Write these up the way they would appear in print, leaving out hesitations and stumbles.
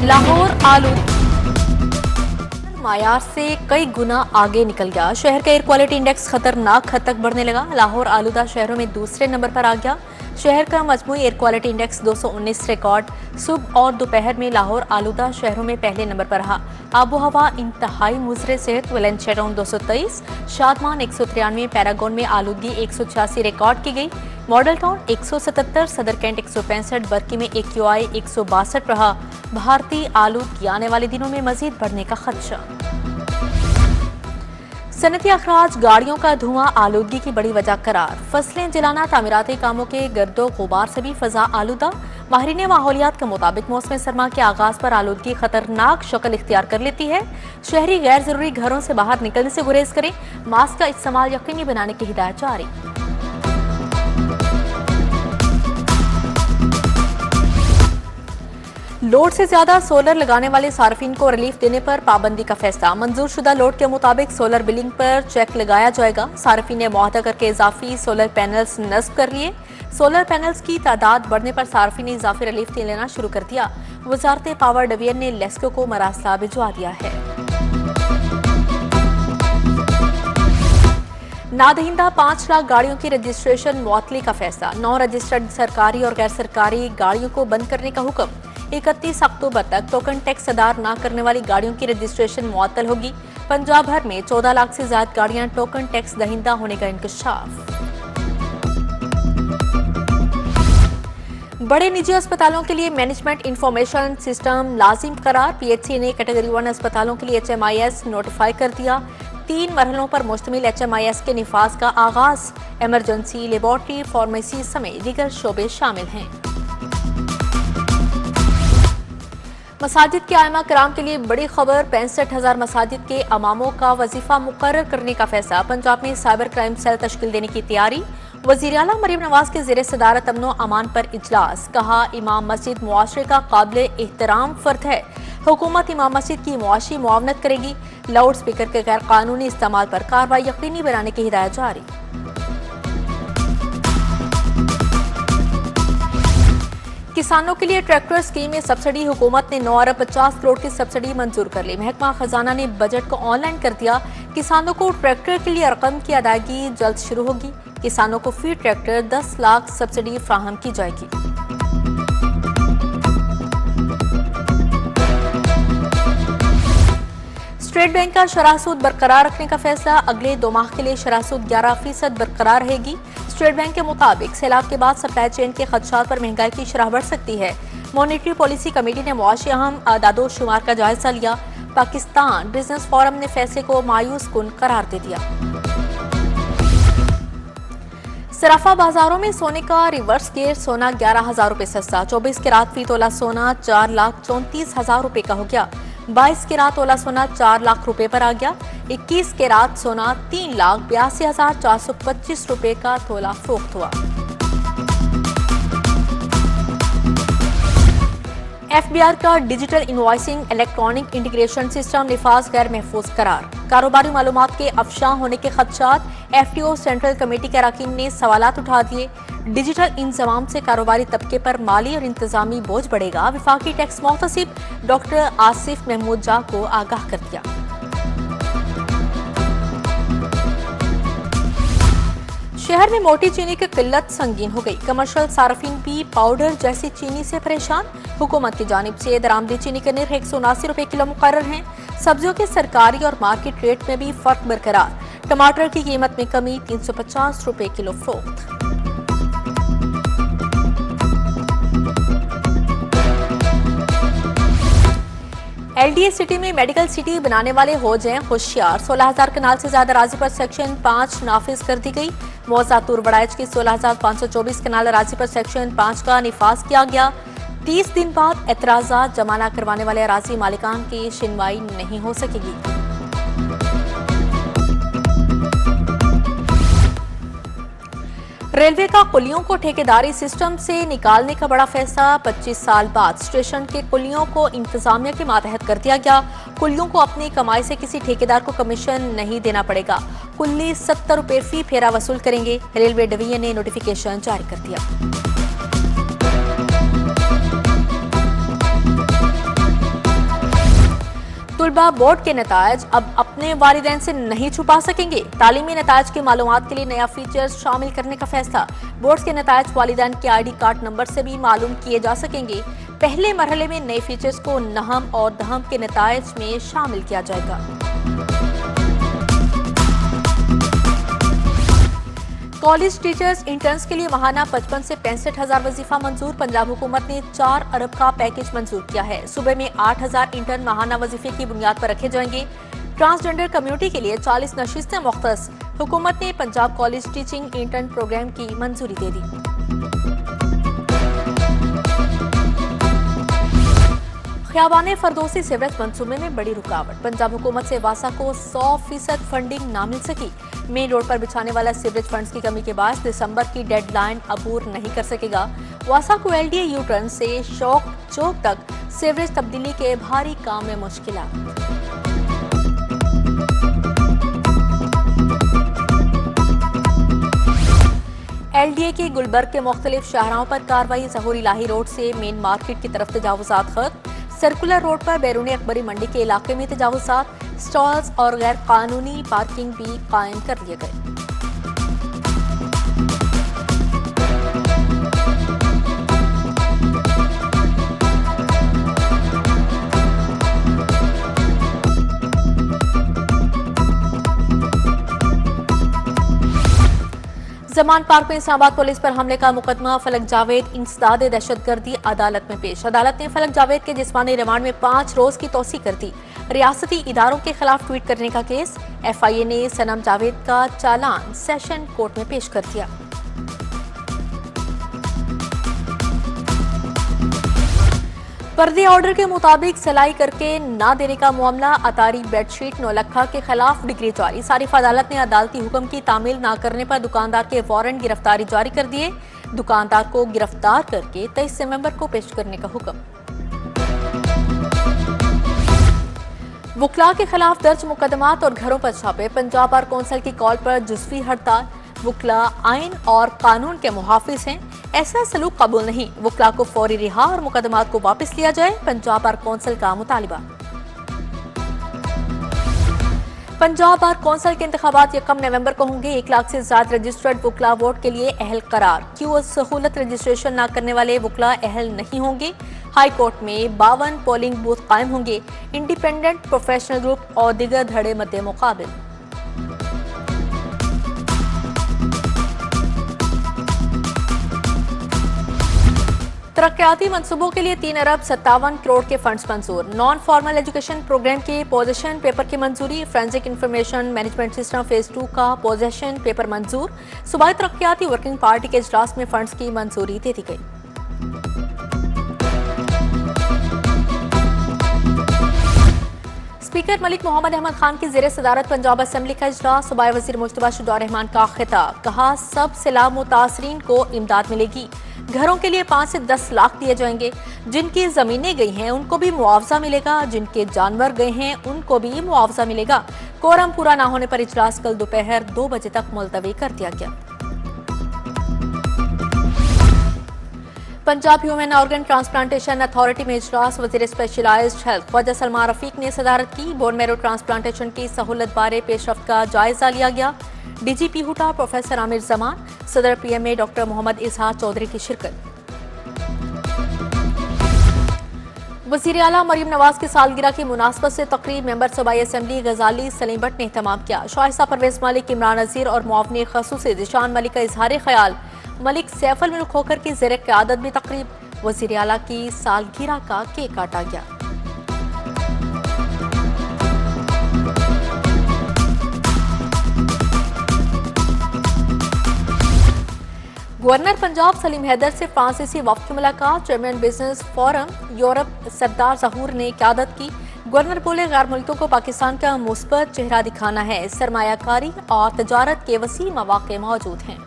लाहौर आलूदा मायार से कई गुना आगे निकल गया। शहर का एयर क्वालिटी इंडेक्स खतरनाक हद तक बढ़ने लगा। लाहौर आलूदा शहरों में दूसरे नंबर पर आ गया। शहर का मजमूई एयर क्वालिटी इंडेक्स 219 रिकॉर्ड। सुबह और दोपहर में लाहौर आलूदा शहरों में पहले नंबर पर रहा। आबो हवा इंतहाई मुजरे सेहत। वलेंशेराउन 223, शादमान 193, पैरागोन में आलूदगी 186 रिकॉर्ड की गई। मॉडल टाउन 177, सदर कैंट 165, बरकी में AQI 162 रहा। भारतीय आलूदगी आने वाले दिनों में मजीद बढ़ने का खदशा। सनती अखराज गाड़ियों का धुआं आलूदगी की बड़ी वजह करार। फसलें जलाना, तामीराती कामों के गर्दो गुबार से भी फजा आलूदा। माहिरीन माहौलियात के मुताबिक मौसम सरमा के आगाज पर आलूदगी खतरनाक शक्ल इख्तियार कर लेती है। शहरी गैर जरूरी घरों से बाहर निकलने से गुरेज करें। मास्क का इस्तेमाल यकीनी बनाने की हिदायत जारी। लोड से ज्यादा सोलर लगाने वाले सार्फिन को रिलीफ देने पर पाबंदी का फैसला। मंजूर शुदा लोड के मुताबिक सोलर बिलिंग पर चेक लगाया जाएगा। सार्फिन ने मुआहदा करके इजाफी सोलर पैनल्स नस्ब कर लिए। सोलर पैनल्स की तादाद बढ़ने पर सार्फिन ने इजाफी रिलीफ लेना शुरू कर दिया। वजारत पावर डिवीजन ने लेस्को को मरासला भिजवा दिया है। नादहिंदा 5 लाख गाड़ियों की रजिस्ट्रेशन मुअत्तली का फैसला। 9 रजिस्टर्ड सरकारी और गैर सरकारी गाड़ियों को बंद करने का हुक्म। 31 अक्टूबर तक टोकन टैक्स अदा न करने वाली गाड़ियों की रजिस्ट्रेशन मुअत्तल होगी। पंजाब भर में 14 लाख से ज्यादा गाड़ियां टोकन टैक्स दहिंदा होने का इंकशाफ। बड़े निजी अस्पतालों के लिए मैनेजमेंट इंफॉर्मेशन सिस्टम लाजिम करार। PHC ने कैटेगरी 1 अस्पतालों के लिए HMIS नोटिफाई कर दिया। 3 मरहलों पर मुश्तमिल HMIS के निफाज का आगाज। इमरजेंसी, लेबॉर्ट्री, फार्मेसी समेत दीगर शोबे शामिल हैं। मसाजिद के आइमा कराम के लिए बड़ी खबर। 65,000 मसाजिद के इमामों का वजीफा मुकर्रर करने का फैसला। पंजाब में साइबर क्राइम सेल तश्कील देने की तैयारी। वजीर आला मरीम नवाज के ज़ेरे सदारत अमनो अमान पर इजलास। कहा, इमाम मस्जिद मुआशरे का काबिल एहतराम फर्द है। हुकूमत इमाम मस्जिद की मुआशी मुआवनत करेगी। लाउड स्पीकर के गैर कानूनी इस्तेमाल पर कार्रवाई यकीनी बनाने की हिदायत जारी। किसानों के लिए ट्रैक्टर स्कीम में सब्सिडी। हुकूमत ने 9 अरब 50 करोड़ की सब्सिडी मंजूर कर ली। महकमा खजाना ने बजट को ऑनलाइन कर दिया। किसानों को ट्रैक्टर के लिए रकम की अदायगी जल्द शुरू होगी। किसानों को फी ट्रैक्टर 10 लाख सब्सिडी फ्राहम की जाएगी। स्टेट बैंक का शरह सूद बरकरार रखने का फैसला। अगले 2 माह के लिए शरह सूद 11% बरकरार रहेगी। स्टेट बैंक के मुताबिक सैलाब के बाद सप्लाई चेन के खदशात पर महंगाई की शरह बढ़ सकती है। मॉनेटरी पॉलिसी कमेटी ने मुआशी अहम आदादो शुमार का जायजा लिया। पाकिस्तान बिजनेस फोरम ने फैसले को मायूस कुन करार दे दिया। सराफा बाजारों में सोने का रिवर्स गेयर। सोना 11,000 रुपए सस्ता। 24 कैरात फी तोला सोना 4,34,000 रुपए का हो गया। 22 कैरात तोला सोना 4 लाख रुपए पर आ गया। 21 कैरात सोना 3,82,425 रुपए का तोला फरोख्त हुआ। FBR का digital invoicing electronic integration system निफाज गैर महफूज करार। कारोबारी मालूमात के अफशा होने के खदशात। FTO सेंट्रल कमेटी के अरकान ने सवालात उठा दिए। डिजिटल इंतजाम से कारोबारी तबके पर माली और इंतजामी बोझ बढ़ेगा। विफाकी टैक्स मोहतसिब डॉक्टर आसिफ महमूद जा को आगाह कर दिया। शहर में मोटी चीनी की किल्लत संगीन हो गई। कमर्शियल सार्फिन भी पाउडर जैसी चीनी से परेशान। हुकूमत की जानिब से दरामदी चीनी के निर्ख 179 रुपए किलो मुकर्रर हैं। सब्जियों के सरकारी और मार्केट रेट में भी फर्क बरकरार। टमाटर की कीमत में कमी, 350 रुपए किलो फरोख्त। LDA सिटी में मेडिकल सिटी बनाने वाले हो जाएं होशियार। 16,000 कनाल से ज्यादा राजी पर सेक्शन 5 नाफिज कर दी गई। मौजातूर बड़ाइच की 16,524 कनाल राजी पर सेक्शन 5 का निफाज किया गया। 30 दिन बाद एतराजात जमा न करवाने वाले अराजी मालिकान की सुनवाई नहीं हो सकेगी। रेलवे का कुलियों को ठेकेदारी सिस्टम से निकालने का बड़ा फैसला। 25 साल बाद स्टेशन के कुलियों को इंतजामिया के मातहत कर दिया गया। कुलियों को अपनी कमाई से किसी ठेकेदार को कमीशन नहीं देना पड़ेगा। कुल्ली 70 रुपए फी फेरा वसूल करेंगे। रेलवे डिवीजन ने नोटिफिकेशन जारी कर दिया। तलबा बोर्ड के नतायज अब अपने वालिदैन से नहीं छुपा सकेंगे। तालीमी नतायज की मालूमात के लिए नया फीचर शामिल करने का फैसला। बोर्ड के नतायज वालिदैन के ID कार्ड नंबर से भी मालूम किए जा सकेंगे। पहले मरहले में नए फीचर्स को नहम और दहम के नतायज में शामिल किया जाएगा। कॉलेज टीचर्स इंटर्न्स के लिए माहाना 55 से 65,000 वजीफा मंजूर। पंजाब हुकूमत ने 4 अरब का पैकेज मंजूर किया है। सूबे में 8,000 इंटर्न माहाना वजीफे की बुनियाद पर रखे जाएंगे। ट्रांसजेंडर कम्युनिटी के लिए 40 नशिस्तें मुख्तस। हुकूमत ने Punjab college teaching intern programme की मंजूरी दे दी। ख्याबान फरदोसी सीवरेज मंसूबे में बड़ी रुकावट। पंजाब हुकूमत से वासा को 100% फंडिंग ना मिल सकी। मेन रोड पर बिछाने वाला सीवरेज फंड्स की कमी के बाद दिसंबर की डेडलाइन अबूर नहीं कर सकेगा। वासा को LDA यू टर्न से शौक चौक तक सीवरेज तब्दीली के भारी काम में मुश्किलात। LDA के गुलबर्ग के मुख्तलिफ शाहराहों पर कार्रवाई। ज़हूर इलाही रोड से मेन मार्केट की तरफ तजावुजात खत्म। सर्कुलर रोड पर बैरूनी अकबरी मंडी के इलाके में तजावुजात, स्टॉल्स और गैर कानूनी पार्किंग भी कायम कर लिए गए। जमान पार्क में इस्लामाबाद पुलिस पर हमले का मुकदमा। फलक जावेद इंसदाद दहशतगर्दी अदालत में पेश। अदालत ने फलक जावेद के जिस्मानी रिमांड में 5 रोज की तौसी कर दी। रियासती इदारों के खिलाफ ट्वीट करने का केस। FIA ने सनम जावेद का चालान सेशन कोर्ट में पेश कर दिया। पर्दे ऑर्डर के मुताबिक सिलाई करके ना देने का मामला। अतारी बेडशीट नौलखा के खिलाफ डिग्री जारी। सारिफ अदालत ने अदालती हुक्म की तामील ना करने पर दुकानदार के वारंट गिरफ्तारी जारी कर दिए। दुकानदार को गिरफ्तार करके 23 सितंबर को पेश करने का हुक्म। वुकला के खिलाफ दर्ज मुकदमात और घरों पर छापे। पंजाब बार कौंसिल की कॉल पर जुज़वी हड़ताल। वुकला आइन और कानून के मुहाफिज हैं, ऐसा सलूक कबूल नहीं। वुकला को फौरी रिहा और मुकदमात को वापस लिया जाए, पंजाब बार कौंसिल का मुतालिबा। पंजाब बार कौंसिल के इंतखाबात 1 नवंबर को होंगे। 1 लाख से ज्यादा रजिस्टर्ड वुकला वोट के लिए अहल करार। क्यों सहूलत रजिस्ट्रेशन न करने वाले वुकला अहल नहीं होंगे। हाई कोर्ट में 52 पोलिंग बूथ कायम होंगे। इंडिपेंडेंट प्रोफेशनल ग्रुप और दिगर धड़े मद्दे मुकाबिल। तरक्याती मंसूबों के लिए 3 अरब 57 करोड़ के फंड्स मंजूर। नॉन फॉर्मल एजुकेशन प्रोग्राम के पोजीशन पेपर की मंजूरी। Forensic information management system phase 2 का पोजीशन पेपर मंजूर। सूबाई तरक्याती वर्किंग पार्टी के इजलास में फंड्स की मंजूरी दे दी गई। स्पीकर मलिक मोहम्मद अहमद खान की ज़ेरे सदारत पंजाब असेंबली का इजलास। सूबाई वज़ीर मुश्तबा शुजा रहमान का खिताब। कहा सब सैलाब मुतासरीन को इमदाद मिलेगी। घरों के लिए 5 से 10 लाख दिए जाएंगे। जिनकी जमीनें गई हैं उनको भी मुआवजा मिलेगा। जिनके जानवर गए हैं उनको भी मुआवजा मिलेगा। कोरम पूरा न होने पर इजलास कल दोपहर 2 बजे तक मुलतवी कर दिया गया। Punjab human organ transplantation authority में इजलास। वजीर स्पेशलाइज्ड हेल्थ ख्वाजा सलमान रफीक ने सदारत की। बोन मैरो ट्रांसप्लांटेशन की सहूलत बारे पेशरफ्त का जायजा लिया गया। DGP हुटा प्रोफेसर आमिर जमान, सदर PMA डॉक्टर मोहम्मद इजहार चौधरी की शिरकत। वज़ीर आला मरीम नवाज की सालगिरह की मुनासबत से तकरीब। मेंबर सूबाई असेंबली गजाली सलीम भट्ट ने एहतमाम किया। शाइस्ता परवेज मलिक, इमरान नज़ीर और मुआवनी खसूसी जिशान मलिक का इजहार ख्याल। मलिक सैफुल मुल्क खोखर की ज़ेर क़यादत भी तकरीब। वज़ीर आला की सालगिरह का केक काटा गया। गवर्नर पंजाब सलीम हैदर से फ्रांसीसी वफ्द की मुलाकात। चेयरमैन बिजनेस फोरम यूरोप सरदार ज़हूर ने क़यादत की। गवर्नर बोले गैर मुल्कों को पाकिस्तान का मुस्बत चेहरा दिखाना है। सरमायाकारी और तजारत के वसी मौके मौजूद हैं।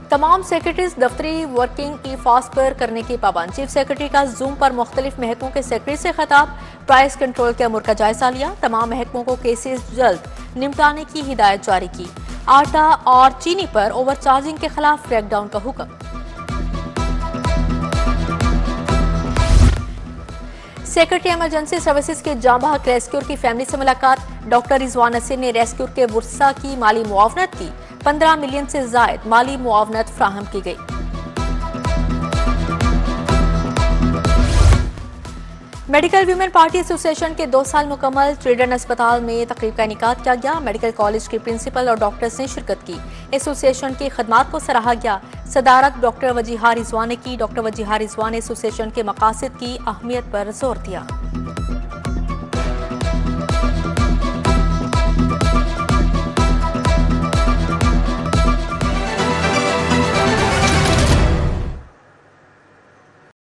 तमाम सेक्रेटरीज दफ्तरी वर्किंग ई फास्ट पर करने की पाबंद। चीफ सेक्रेटरी का जूम पर मुख्तलिफ महकमों के सेक्रेटरी से खिताब। प्राइस कंट्रोल के अमूर का जायजा लिया। तमाम महकमों को केसेस जल्द निपटाने की हिदायत जारी की। आटा और चीनी पर ओवर चार्जिंग के खिलाफ क्रैकडाउन का हुक्म। सेक्रेटरी इमरजेंसी सर्विसेज के जांबाहक रेस्क्यूर की फैमिली से मुलाकात। डॉक्टर रिजवान नसीर ने रेस्क्यूर के वर्सा की माली मुआवनत की। 15 मिलियन से जायद माली मुआवनत फ्राहम की गई। मेडिकल वीमेन पार्टी एसोसिएशन के 2 साल मुकम्मल ट्रिडन अस्पताल में तकरीब का इनेकाद किया गया। मेडिकल कॉलेज के प्रिंसिपल और डॉक्टर्स ने शिरकत की। एसोसिएशन की खदमात को सराहा गया। सदारत डॉक्टर वजीहा रिजवान ने की। डॉक्टर वजीहा रिजवान ने एसोसिएशन के मकासद की अहमियत पर जोर दिया।